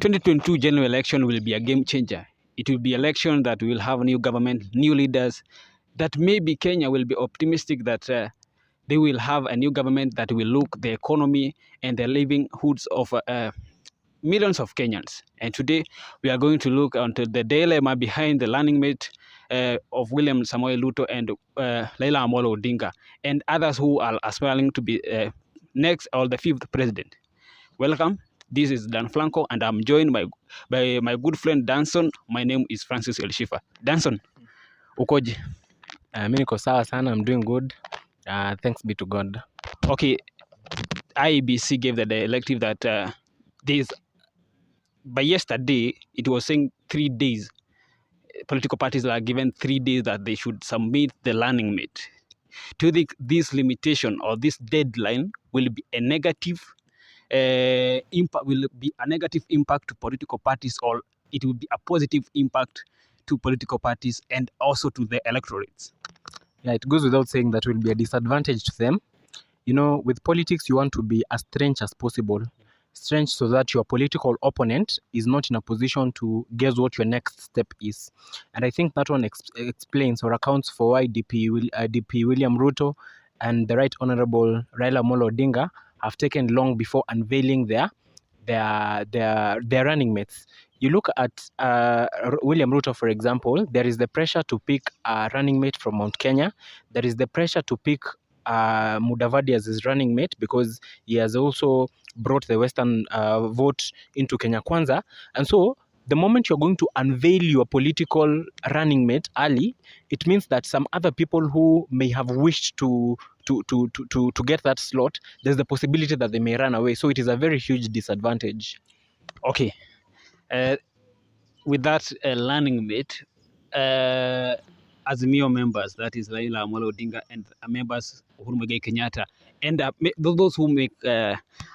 2022 general election will be a game changer. It will be election that will have new government, new leaders, that maybe Kenya will be optimistic that they will have a new government that will look the economy and the livelihoods of millions of Kenyans. And today we are going to look onto the dilemma behind the running mate of William Samoei Ruto and Raila Amolo Odinga and others who are aspiring to be next or the fifth president. Welcome. This is Dan Flanco, and I'm joined by my good friend Danson. My name is Francis Elshifa. Danson, ukoje? Mimi niko sawa sana, I'm doing good. Thanks be to God. Okay, IEBC gave the directive that by yesterday, it was saying 3 days. Political parties are given 3 days that they should submit the running mate. Do you think this limitation or this deadline will be a negative impact? Will be a negative impact to political parties, or it will be a positive impact to political parties and also to the electorates? Yeah, it goes without saying that will be a disadvantage to them. You know, with politics, you want to be as strange as possible. Strange so that your political opponent is not in a position to guess what your next step is. And I think that one explains or accounts for why DP William Ruto and the Right Honorable Raila Amolo Odinga have taken long before unveiling their running mates. You look at William Ruto, for example, there is the pressure to pick a running mate from Mount Kenya. There is the pressure to pick Mudavadi as his running mate because he has also brought the Western vote into Kenya Kwanza. And so the moment you're going to unveil your political running mate early, it means that some other people who may have wished to get that slot, there's the possibility that they may run away. So it is a very huge disadvantage. Okay. With that running mate, Azimio members, that is Raila Amolo Odinga, and members Uhuru Muigai Kenyatta, and those who make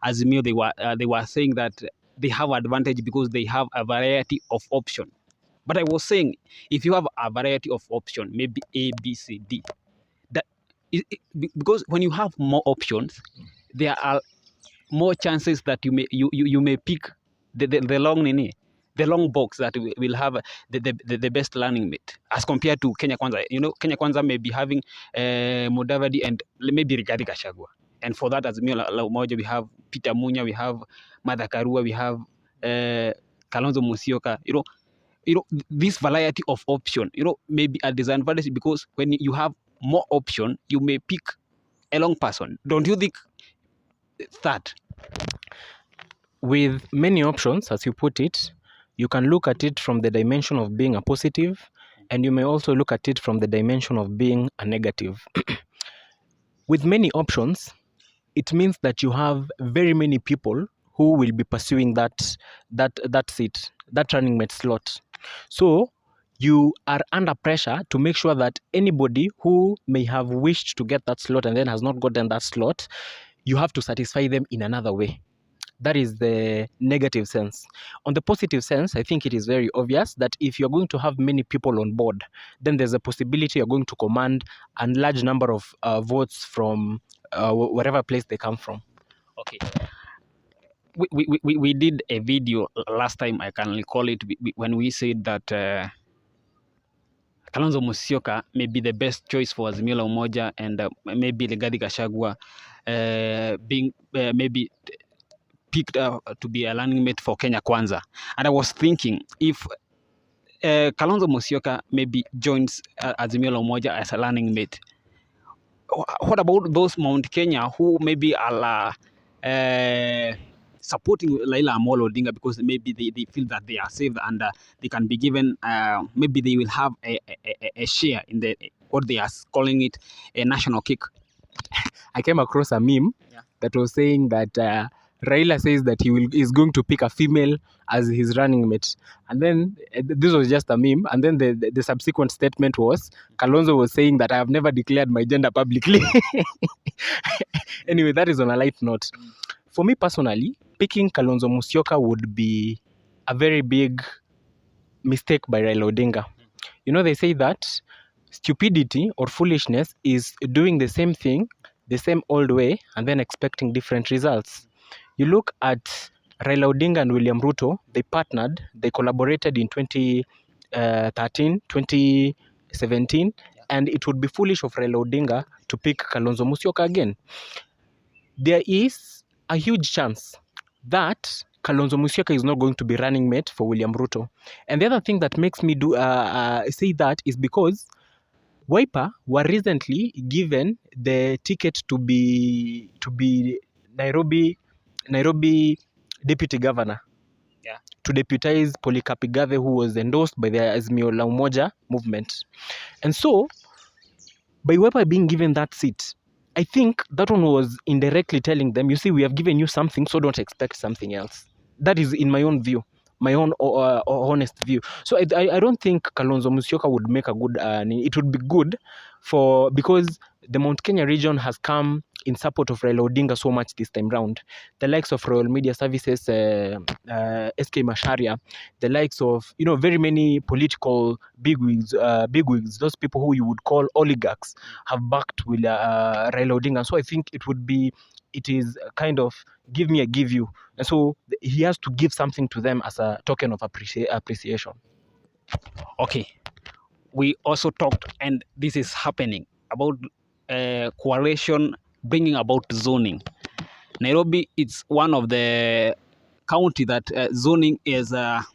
Azimio, they were saying that they have advantage because they have a variety of option. But I was saying, if you have a variety of option, maybe A, B, C, D, because when you have more options, there are more chances that you may pick the long box that will have the best running mate as compared to Kenya Kwanza. You know, Kenya Kwanza may be having Mudavadi and maybe Rigathi Gachagua. And for that, as Miola Umoja, we have Peter Munya, we have Martha Karua, we have Kalonzo Musyoka. You know, this variety of option, may be a disadvantage because when you have more option, you may pick a long person. Don't you think that? With many options, as you put it, you can look at it from the dimension of being a positive, and you may also look at it from the dimension of being a negative. With many options, it means that you have very many people who will be pursuing that seat, that running mate slot. So you are under pressure to make sure that anybody who may have wished to get that slot and then has not gotten that slot, you have to satisfy them in another way. That is the negative sense. On the positive sense, I think it is very obvious that if you're going to have many people on board, then there's a possibility you're going to command a large number of votes from wherever place they come from. Okay. We did a video last time, I can recall it, when we said that Kalonzo Musyoka may be the best choice for Azimio la Umoja, and maybe Rigathi Gachagua being maybe picked to be a running mate for Kenya Kwanza. And I was thinking, if Kalonzo Musyoka maybe joins Azimio la Umoja as a running mate, what about those Mount Kenya who maybe are supporting Raila Amolo Odinga because maybe they feel that they are safe and they can be given, maybe they will have a share in what they are calling it a national cake? I came across a meme that was saying that Raila says that is going to pick a female as his running mate. And then this was just a meme. And then the subsequent statement was, Kalonzo was saying that I have never declared my gender publicly. Anyway, that is on a light note. For me personally, picking Kalonzo Musyoka would be a very big mistake by Raila Odinga. You know, they say that stupidity or foolishness is doing the same thing the same old way and then expecting different results. You look at Raila Odinga and William Ruto, they partnered, they collaborated in 2013, 2017, and it would be foolish of Raila Odinga to pick Kalonzo Musyoka again. There is a huge chance that Kalonzo Musyoka is not going to be running mate for William Ruto. And the other thing that makes me say that is because Wiper were recently given the ticket to be Nairobi deputy governor. Yeah. To deputize Polycarp Igathe, who was endorsed by the Azimio la Umoja movement. And so, by Wiper being given that seat, I think that one was indirectly telling them, you see, we have given you something, so don't expect something else. That is in my own view, my own honest view. So I don't think Kalonzo Musyoka would make a good, it would be good because the Mount Kenya region has come in support of Raila Odinga so much this time round. The likes of Royal Media Services, SK Macharia, the likes of, very many political bigwigs, those people who you would call oligarchs, have backed with Raila Odinga. So I think it is kind of give me, I give you. And so he has to give something to them as a token of appreciation. Okay. We also talked, and this is happening, about coalition bringing about zoning. Nairobi is one of the county that zoning is on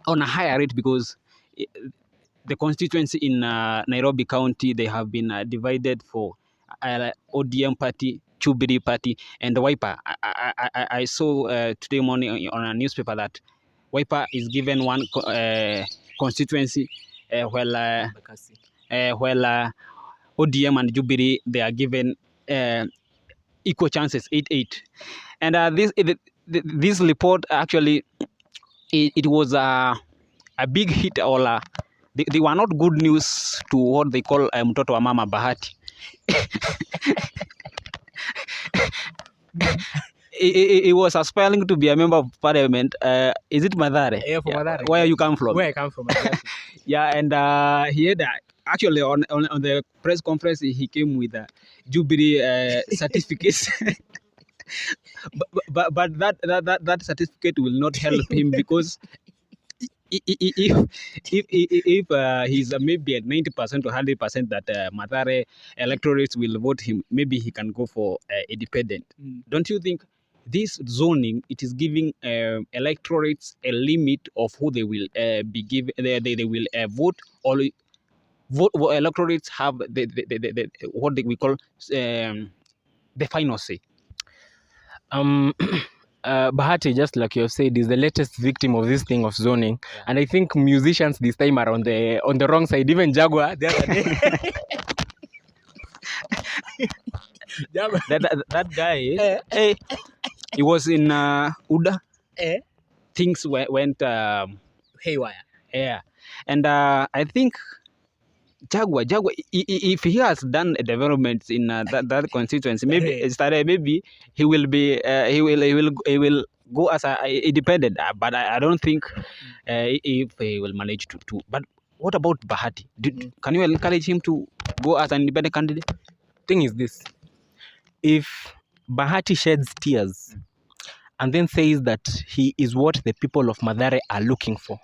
a higher rate because the constituency in Nairobi County, they have been divided for ODM party, Jubilee party, and Wiper. I saw today morning on a newspaper that Wiper is given one constituency, while ODM and Jubilee, they are given equal chances, 8-8. And this report actually, it was a big hit, or they were not good news to what they call mtoto wa mama Bahati. He was aspiring to be a member of parliament. Is it Mathare? Yeah, from Mathare. Where you come from? Where I come from. Yeah, and he had actually on the press conference, he came with Jubilee certificates. but that certificate will not help him because if he's maybe at 90% or 100% that Mathare electorates will vote him, maybe he can go for independent. Don't you think this zoning, it is giving electorates a limit of who they will be given, they will vote, or electorates have the what we call the final say? Bahati, just like you have said, is the latest victim of this thing of zoning. Yeah. And I think musicians this time are on the wrong side. Even Jaguar the other day. that guy, he was in UDA. Things went haywire. Yeah. And I think Jaguar, if he has done developments in that constituency, maybe he will be he will go as a independent. But I don't think if he will manage to. But what about Bahati? Can you encourage him to go as an independent candidate? Thing is this: if Bahati sheds tears and then says that he is what the people of Mathare are looking for,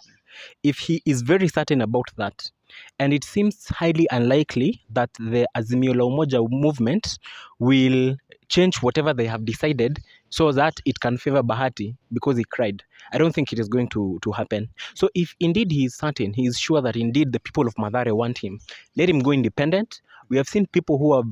if he is very certain about that, and it seems highly unlikely that the Azimio la Umoja movement will change whatever they have decided so that it can favor Bahati because he cried. I don't think it is going to happen. So if indeed he is certain, he is sure that indeed the people of Mathare want him, let him go independent. We have seen people who have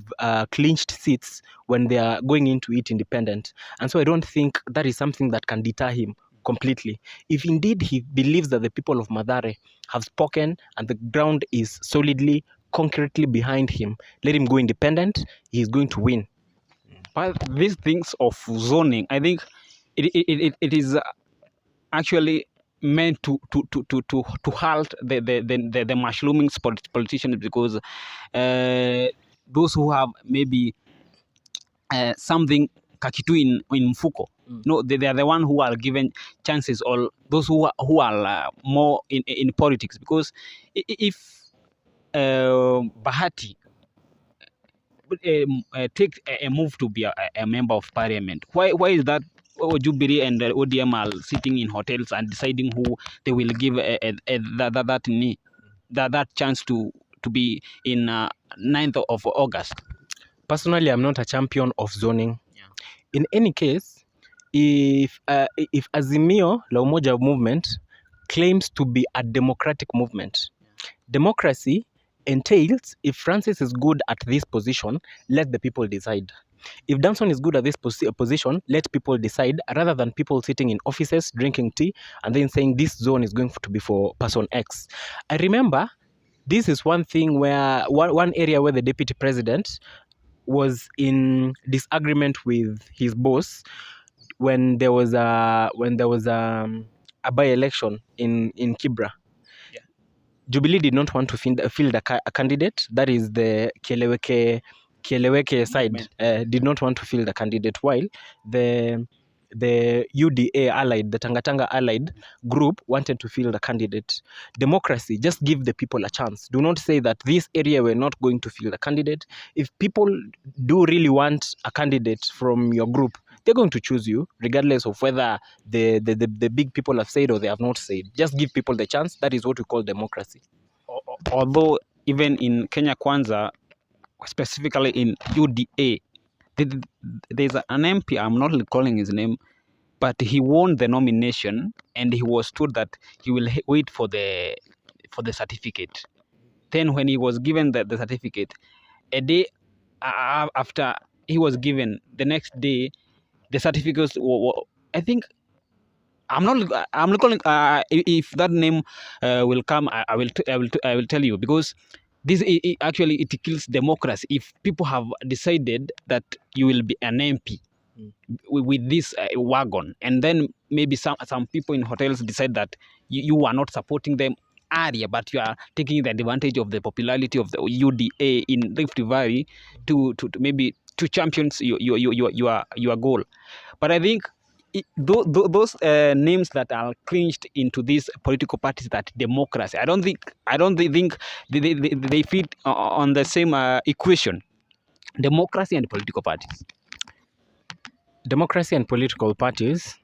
clinched seats when they are going into it independent. And so I don't think that is something that can deter him completely. If indeed he believes that the people of Mathare have spoken and the ground is solidly, concretely behind him, let him go independent. He is going to win. But these things of zoning, I think it is actually meant to halt the mushrooming politicians, because those who have maybe something kakitu in mfuko, no, they are the one who are given chances, or those who are more in politics. Because if Bahati take a move to be a member of parliament, why is that Jubilee and ODM are sitting in hotels and deciding who they will give that chance to be in 9th of August. Personally, I'm not a champion of zoning. Yeah. In any case, if Azimio la Umoja movement claims to be a democratic movement, democracy entails if Francis is good at this position, let the people decide. If Danson is good at this position, let people decide, rather than people sitting in offices drinking tea and then saying this zone is going to be for person X. I remember this is one thing where one area where the deputy president was in disagreement with his boss when there was a by-election in Kibra. Yeah. Jubilee did not want to field a candidate. That is the Kieleweke side did not want to field a candidate, while the UDA allied, the Tangatanga allied group wanted to field a candidate. Democracy, just give the people a chance. Do not say that this area we're not going to field a candidate. If people do really want a candidate from your group, they're going to choose you, regardless of whether the big people have said or they have not said. Just give people the chance. That is what we call democracy. Although even in Kenya Kwanza, specifically in UDA, there's an MP, I'm not recalling his name, but he won the nomination and he was told that he will wait for the certificate. Then when he was given the certificate, a day after he was given, the next day, the certificates I think, I'm not calling. If that name will come, I will tell you, because this actually it kills democracy. If people have decided that you will be an MP with this wagon, and then maybe some people in hotels decide that you are not supporting them area, but you are taking the advantage of the popularity of the UDA in Rift Valley to maybe to champions your goal. But I think those names that are clinched into these political parties, that democracy, I don't think they fit on the same equation, democracy and political parties. Democracy and political parties,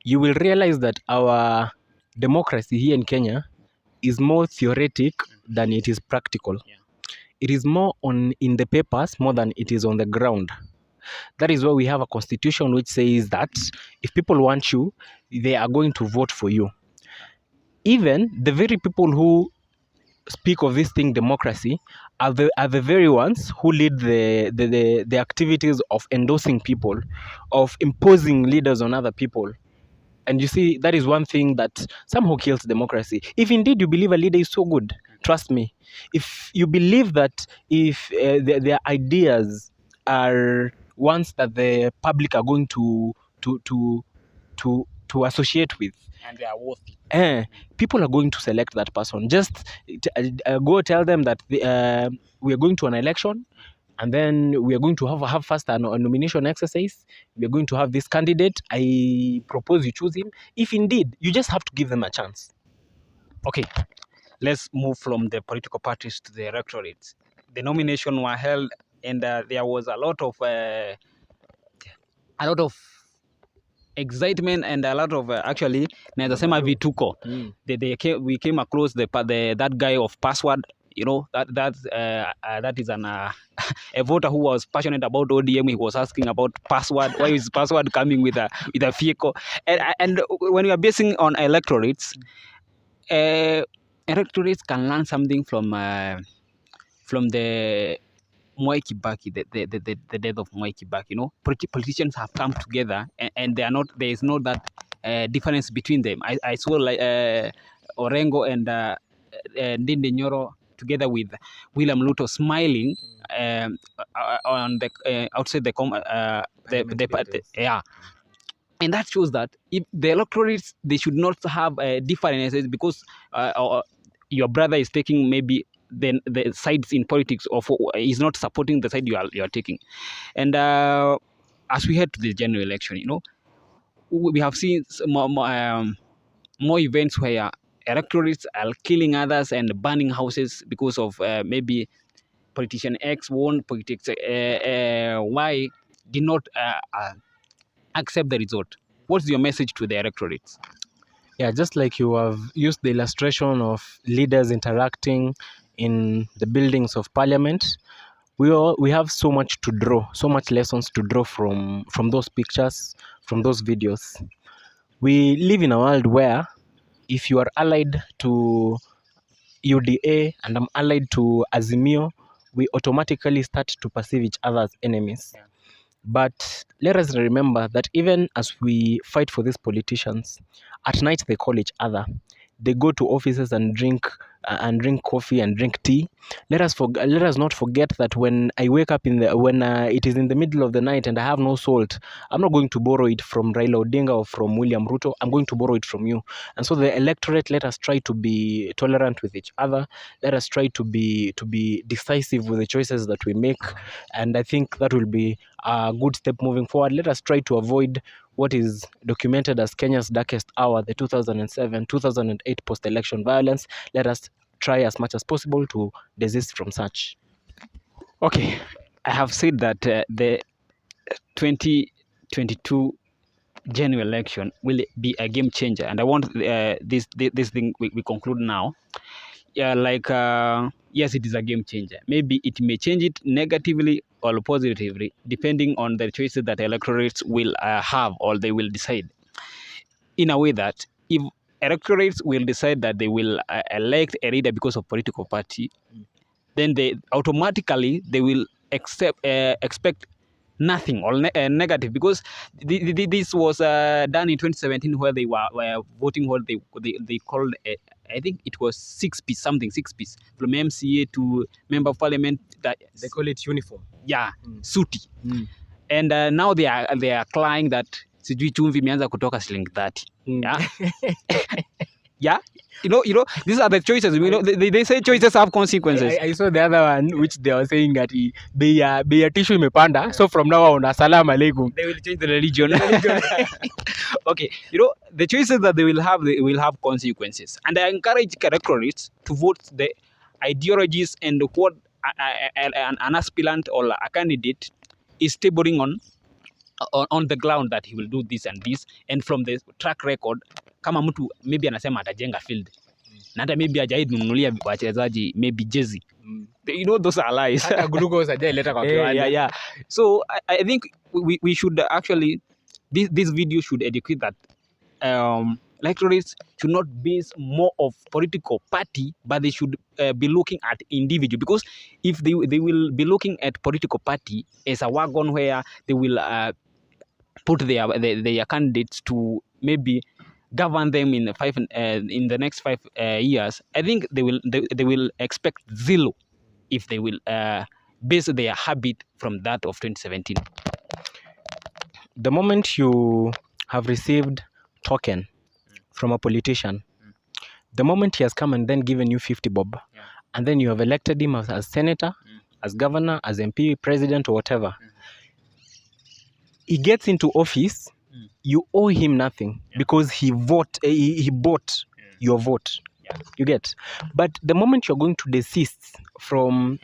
you will realize that our democracy here in Kenya is more theoretic than it is practical. Yeah. It is more in the papers more than it is on the ground. That is why we have a constitution which says that if people want you, they are going to vote for you. Even the very people who speak of this thing, democracy, are the very ones who lead the activities of endorsing people, of imposing leaders on other people. And you see, that is one thing that somehow kills democracy. If indeed you believe a leader is so good, trust me, if you believe that if their ideas are ones that the public are going to associate with, and they are worthy, people are going to select that person. Just go tell them that we are going to an election, and then we are going to have first a nomination exercise. We are going to have this candidate. I propose you choose him. If indeed, you just have to give them a chance. Okay, let's move from the political parties to the electorates. The nomination were held, and there was a lot excitement and a lot of actually nasema vituko. We came across that guy of Password. You know, that is a voter who was passionate about ODM. He was asking about Password. Why is Password coming with a vehicle? And when we are basing on electorates, electorates can learn something from the Mwai Kibaki, the death of Mwai Kibaki. You know, politicians have come together, and there is not that difference between them. I saw like Orengo and Ndindi Nyoro together with William Ruto smiling on the outside the yeah. And that shows that if the electorates, they should not have differences because your brother is taking maybe the sides in politics, or is not supporting the side you are taking. And as we head to the general election, you know, we have seen more events where electorates are killing others and burning houses because of maybe politician X won, politics Y did not accept the result. What's your message to the electorates? Yeah, just like you have used the illustration of leaders interacting in the buildings of parliament, we have so much to draw, so much lessons to draw from those pictures, from those videos. We live in a world where if you are allied to UDA and I'm allied to Azimio, we automatically start to perceive each other as enemies. Yeah. But let us remember that even as we fight for these politicians, at night they call each other. They go to offices and drink coffee and drink tea. Let us not forget that when I wake up when it is in the middle of the night and I have no salt, I'm not going to borrow it from Raila Odinga or from William Ruto. I'm going to borrow it from you. And so the electorate, let us try to be tolerant with each other. Let us try to be decisive with the choices that we make. And I think that will be a good step moving forward. Let us try to avoid what is documented as Kenya's darkest hour, the 2007-2008 post-election violence. Let us try as much as possible to desist from such. Okay, I have said that the 2022 general election will be a game changer, and I want this thing we conclude now. Yeah, yes, it is a game changer. Maybe it may change it negatively or positively, depending on the choices that electorates will have or they will decide. In a way that if electorates will decide that they will elect a leader because of political party, then they automatically they will expect nothing or negative, because this was done in 2017 where they were voting what they called I think it was 6-piece from MCA to member of parliament. That they call it uniform. Yeah, suti. And now they are crying that sijui chumvi imeanza kutoka shilingi 30. Yeah. Yeah, you know, these are the choices. You know, they say choices have consequences. I saw the other one which they were saying that bei ya tissue imepanda, so from now on assalamu alaikum. They will change the religion. Okay, you know, the choices that they will have consequences, and I encourage electorates to vote the ideologies and what an aspirant or a candidate is tabling on the ground, that he will do this and this, and from the track record, kama mtu maybe anasema atajenga field na hata maybe hajainunulia wachezaji maybe jersey, you know, those are lies. Hata glucose hajaileta kwa kiwanja. Yeah. So I think we should actually, this video should educate that electorates should not base more of political party, but they should be looking at individual, because if they will be looking at political party as a wagon where they will put their candidates to maybe govern them in the next 5 years, I think they will expect zero if they will base their habit from that of 2017. The moment you have received token from a politician, the moment he has come and then given you 50 bob, and then you have elected him as senator, as governor, as MP, president, or whatever, he gets into office, you owe him nothing because he bought your vote. You get. But the moment you're going to desist from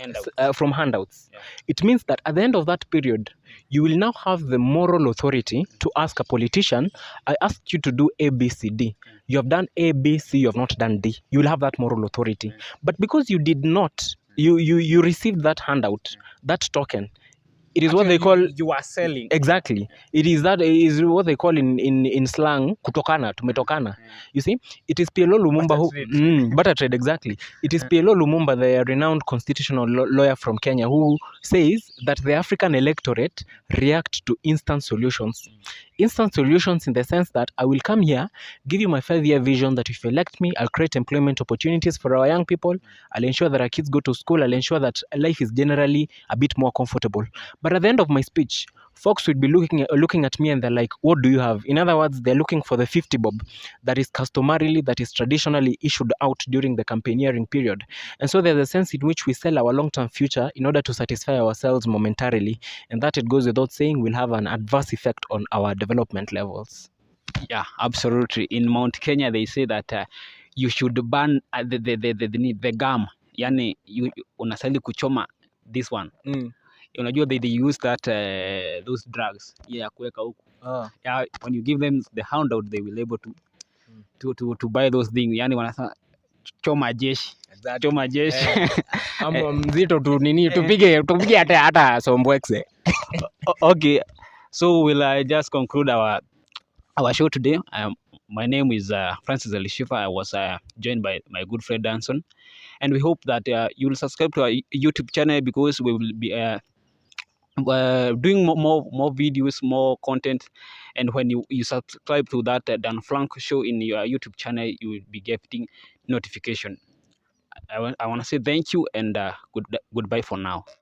handouts, it means that at the end of that period, you will now have the moral authority to ask a politician, I asked you to do A, B, C, D. You have done A, B, C, you have not done D. You will have that moral authority. But because you did not, you received that handout, that token, it is actually what they call, you are selling. Exactly. It is what they call in slang kutokana, tumetokana. You see, it is PLO Lumumba butter trade, exactly. It is PLO Lumumba, the renowned constitutional lawyer from Kenya, who says that the African electorate react to instant solutions. Instant solutions in the sense that I will come here, give you my 5-year vision that if you elect me, I'll create employment opportunities for our young people. I'll ensure that our kids go to school. I'll ensure that life is generally a bit more comfortable. But at the end of my speech, folks would be looking at me and they're like, what do you have? In other words, they're looking for the 50 bob that is traditionally issued out during the campaigneering period. And so there's a sense in which we sell our long-term future in order to satisfy ourselves momentarily. And that, it goes without saying, will have an adverse effect on our development levels. Yeah, absolutely. In Mount Kenya, they say that you should burn the gum. Yani, unastahili kuchoma this one. unajua they use that those drugs ya kuweka huku. Yeah, when you give them the handout they will able to buy those things, yani wanasema choma jeshi. Choma jeshi. Ama mzito tu nini tupige hata sombwexe. Okay, so we'll just conclude our show today. My name is Francis Elishifa. I was joined by my good friend Danson, and we hope that you will subscribe to our YouTube channel, because we will be doing more videos, more content. And when you subscribe to that Dan Franco show in your YouTube channel, you will be getting notification. I want to say thank you, and goodbye for now.